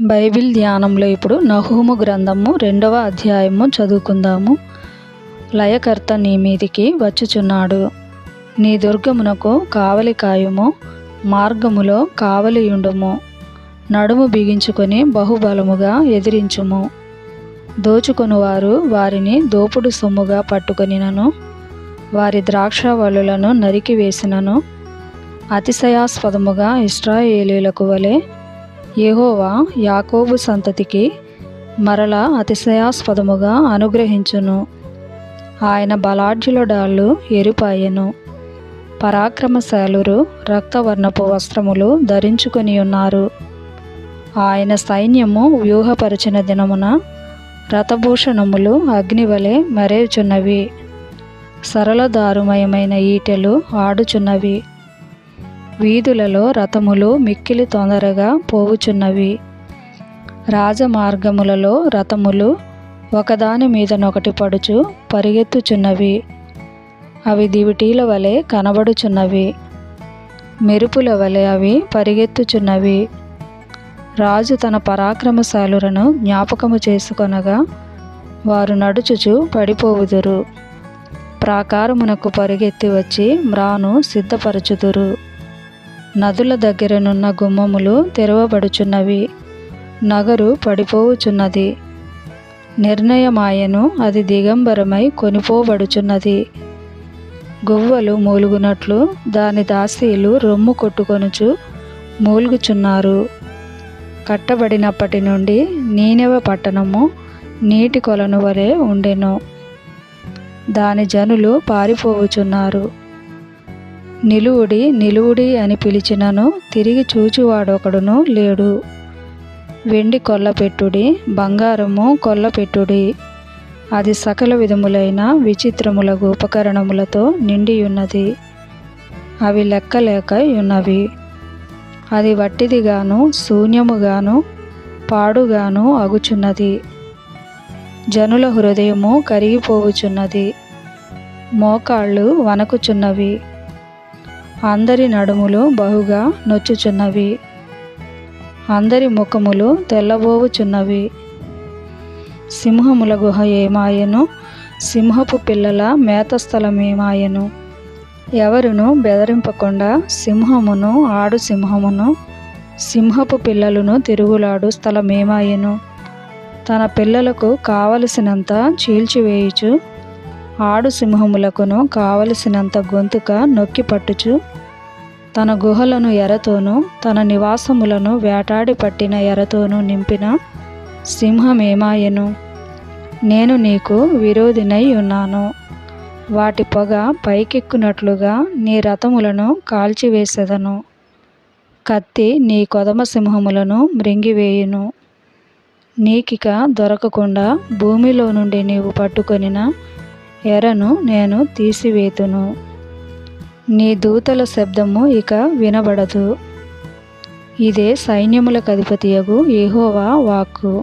Bible ధ్యానంలో ఇప్పుడు నహూము గ్రంథము 2వ అధ్యాయము చదువుకుందాము. లయకర్త నీ మీదికి వచ్చుచున్నాడు. నీ దుర్గమునకు కావలి కాయుము, మార్గములో కావలియుండుము. నడుము బిగించుకొని బహుబలముగా ఎదిరించుము. దోచుకొనువారు వారిని దోపుడు సొమ్ముగా పట్టుకొనినను, వారి ద్రాక్షవల్లులను నరికివేసినను, అతిశయాస్పదముగా ఇశ్రాయేలీయులకు వలె యెహోవా యాకోబు సంతతికి మరల అతిశయాస్పదముగా అనుగ్రహించును. ఆయన బలాఢ్యుల డాళ్ళు ఎరుపాయెను. పరాక్రమశాలురు రక్తవర్ణపు వస్త్రములు ధరించుకొని ఉన్నారు. ఆయన సైన్యము వ్యూహపరచిన దినమున రథభూషణములు అగ్నివలె మెరేచున్నవి. సరళదారుమయమైన ఈటెలు ఆడుచున్నవి. వీధులలో రథములు మిక్కిలి తొందరగా పోవుచున్నవి. రాజమార్గములలో రథములు ఒకదాని మీదనొకటి పడుచు పరిగెత్తుచున్నవి. అవి దివిటీల వలె కనబడుచున్నవి. మెరుపుల వలె అవి పరిగెత్తుచున్నవి. రాజు తన పరాక్రమశాలులను జ్ఞాపకము చేసుకొనగా వారు నడుచుచు పడిపోవుదురు. ప్రాకారమునకు పరిగెత్తి వచ్చి మ్రాను సిద్ధపరచుదురు. నదుల దగ్గరనున్న గుమ్మములు తెరవబడుచున్నవి. నగరు పడిపోవుచున్నది. నిర్ణయమాయను, అది దిగంబరమై కొనిపోబడుచున్నది. గువ్వలు మూలుగునట్లు దాని దాసీలు రొమ్ము కొట్టుకొనుచు మూలుగుచున్నారు. కట్టబడినప్పటి నుండి నీనెవ పట్టణము నీటి కొలను వలె ఉండెను. దాని జనులు పారిపోవుచున్నారు. నిలువుడి నిలువుడి అని పిలిచినను తిరిగి చూచువాడొకడును లేడు. వెండి కొల్లపెట్టుడి, బంగారము కొల్లపెట్టుడి. అది సకల విధములైన విచిత్రములగు ఉపకరణములతో నిండియున్నది. అవి లెక్కలేక ఉన్నవి. అది వట్టిదిగాను శూన్యముగాను పాడుగాను అగుచున్నది. జనుల హృదయము కరిగిపోవుచున్నది. మోకాళ్ళు వణకుచున్నవి. అందరి నడుములు బహుగా నొచ్చుచున్నవి. అందరి ముఖములు తెల్లబోవుచున్నవి. సింహముల గుహ ఏమాయను, సింహపు పిల్లల మేత స్థలమేమాయను. ఎవరును బెదరింపకుండా సింహమును ఆడు సింహమును, సింహపు పిల్లలను తిరుగులాడు స్థలమేమాయను. తన పిల్లలకు కావలసినంత చీల్చివేయుచు, ఆడు సింహములకును కావలసినంత గొంతుక నొక్కి పట్టుచు, తన గుహలను ఎరతోనూ తన నివాసములను వేటాడి పట్టిన ఎరతోనూ నింపిన సింహమేమాయెను. నేను నీకు విరోధినై ఉన్నాను. వాటి పొగ పైకెక్కునట్లుగా నీ రథములను కాల్చివేసెదను. కత్తి నీ కొదమ సింహములను మృంగివేయును. నీకిక దొరకకుండా భూమిలో నుండి నీవు పట్టుకొనిన ఎరను నేను తీసివేతును. నీ దూతల శబ్దము ఇక వినబడదు. ఇదే సైన్యములకు అధిపతియగు యెహోవా వాక్కు.